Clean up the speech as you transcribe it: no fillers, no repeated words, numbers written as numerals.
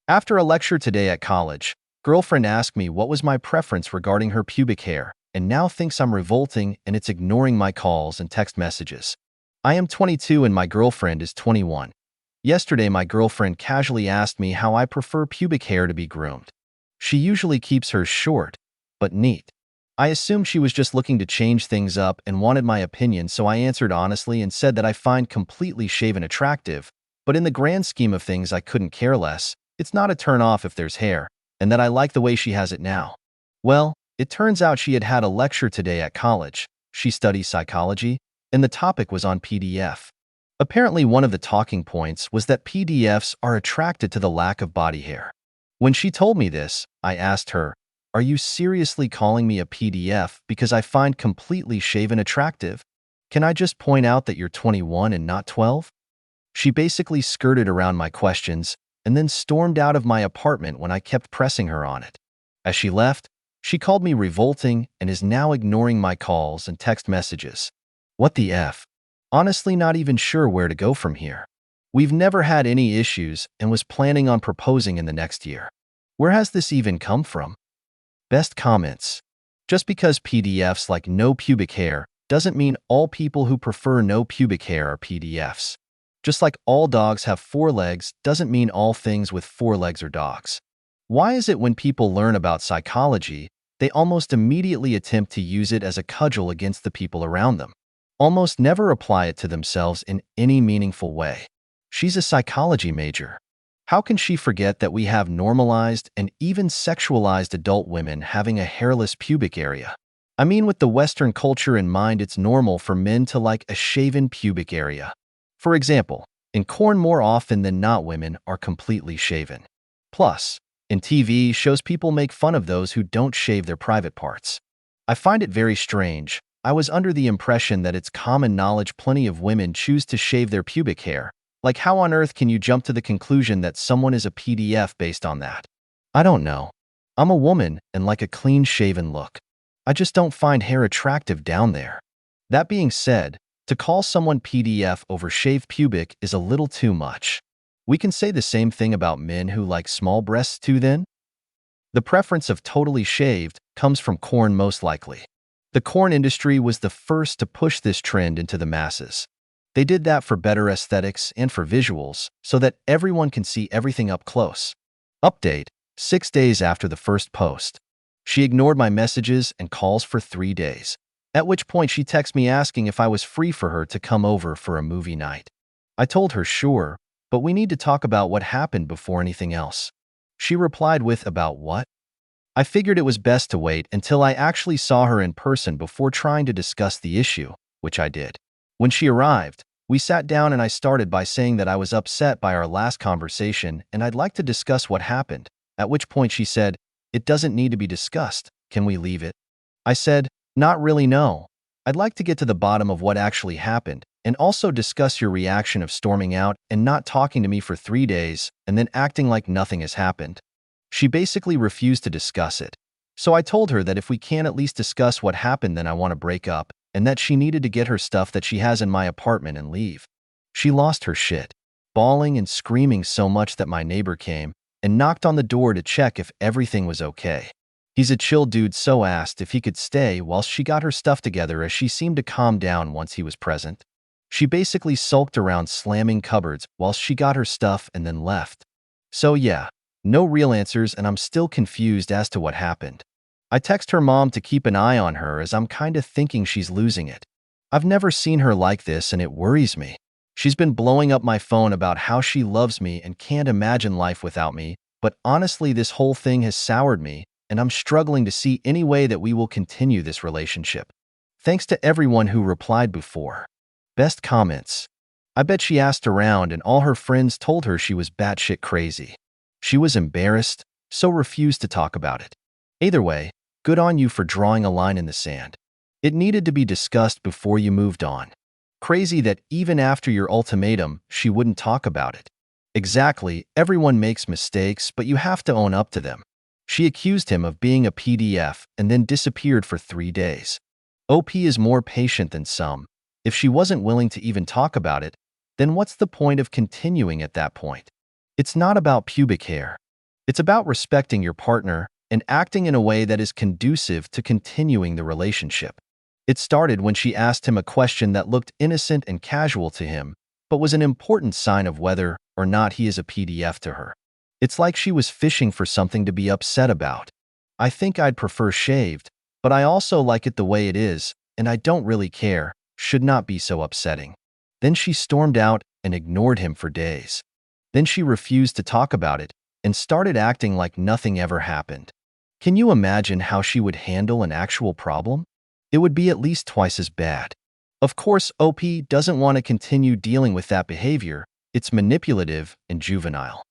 After a lecture today at college, girlfriend asked me what was my preference regarding her pubic hair and now thinks I'm revolting and it's ignoring my calls and text messages. I am 22 and my girlfriend is 21. Yesterday, my girlfriend casually asked me how I prefer pubic hair to be groomed. She usually keeps hers short, but neat. I assumed she was just looking to change things up and wanted my opinion, so I answered honestly and said that I find completely shaven attractive, but in the grand scheme of things I couldn't care less. It's not a turn-off if there's hair, and that I like the way she has it now. Well, it turns out she had had a lecture today at college. She studies psychology, and the topic was on PDF. Apparently, one of the talking points was that PDFs are attracted to the lack of body hair. When she told me this, I asked her, "Are you seriously calling me a PDF because I find completely shaven attractive? Can I just point out that you're 21 and not 12? She basically skirted around my questions and then stormed out of my apartment when I kept pressing her on it. As she left, she called me revolting and is now ignoring my calls and text messages. What the F? Honestly, not even sure where to go from here. We've never had any issues and was planning on proposing in the next year. Where has this even come from?" Best comments. Just because PDFs like no pubic hair doesn't mean all people who prefer no pubic hair are PDFs. Just like all dogs have 4 legs doesn't mean all things with 4 legs are dogs. Why is it when people learn about psychology, they almost immediately attempt to use it as a cudgel against the people around them? Almost never apply it to themselves in any meaningful way. She's a psychology major. How can she forget that we have normalized and even sexualized adult women having a hairless pubic area? I mean, with the Western culture in mind, it's normal for men to like a shaven pubic area. For example, in corn more often than not women are completely shaven. Plus, in TV shows people make fun of those who don't shave their private parts. I find it very strange. I was under the impression that it's common knowledge plenty of women choose to shave their pubic hair. Like, how on earth can you jump to the conclusion that someone is a PDF based on that? I don't know. I'm a woman and like a clean-shaven look. I just don't find hair attractive down there. That being said, to call someone PDF over shaved pubic is a little too much. We can say the same thing about men who like small breasts too then? The preference of totally shaved comes from corn most likely. The corn industry was the first to push this trend into the masses. They did that for better aesthetics and for visuals, so that everyone can see everything up close. Update: 6 days after the first post. She ignored my messages and calls for 3 days. At which point she texted me asking if I was free for her to come over for a movie night. I told her sure, but we need to talk about what happened before anything else. She replied with, "About what?" I figured it was best to wait until I actually saw her in person before trying to discuss the issue, which I did. When she arrived, we sat down and I started by saying that I was upset by our last conversation and I'd like to discuss what happened, at which point she said, "It doesn't need to be discussed. Can we leave it?" I said, "Not really, no. I'd like to get to the bottom of what actually happened and also discuss your reaction of storming out and not talking to me for 3 days and then acting like nothing has happened." She basically refused to discuss it. So I told her that if we can't at least discuss what happened, then I want to break up, and that she needed to get her stuff that she has in my apartment and leave. She lost her shit, bawling and screaming so much that my neighbor came and knocked on the door to check if everything was okay. He's a chill dude, so asked if he could stay whilst she got her stuff together, as she seemed to calm down once he was present. She basically sulked around slamming cupboards whilst she got her stuff and then left. So yeah, no real answers, and I'm still confused as to what happened. I text her mom to keep an eye on her as I'm kinda thinking she's losing it. I've never seen her like this and it worries me. She's been blowing up my phone about how she loves me and can't imagine life without me, but honestly this whole thing has soured me and I'm struggling to see any way that we will continue this relationship. Thanks to everyone who replied before. Best comments. I bet she asked around and all her friends told her she was batshit crazy. She was embarrassed, so refused to talk about it. Either way, good on you for drawing a line in the sand. It needed to be discussed before you moved on. Crazy that even after your ultimatum, she wouldn't talk about it. Exactly, everyone makes mistakes, but you have to own up to them. She accused him of being a PDF and then disappeared for 3 days. OP is more patient than some. If she wasn't willing to even talk about it, then what's the point of continuing at that point? It's not about pubic hair. It's about respecting your partner and acting in a way that is conducive to continuing the relationship. It started when she asked him a question that looked innocent and casual to him, but was an important sign of whether or not he is a PDF to her. It's like she was fishing for something to be upset about. I think I'd prefer shaved, but I also like it the way it is, and I don't really care, should not be so upsetting. Then she stormed out and ignored him for days. Then she refused to talk about it and started acting like nothing ever happened. Can you imagine how she would handle an actual problem? It would be at least twice as bad. Of course, OP doesn't want to continue dealing with that behavior. It's manipulative and juvenile.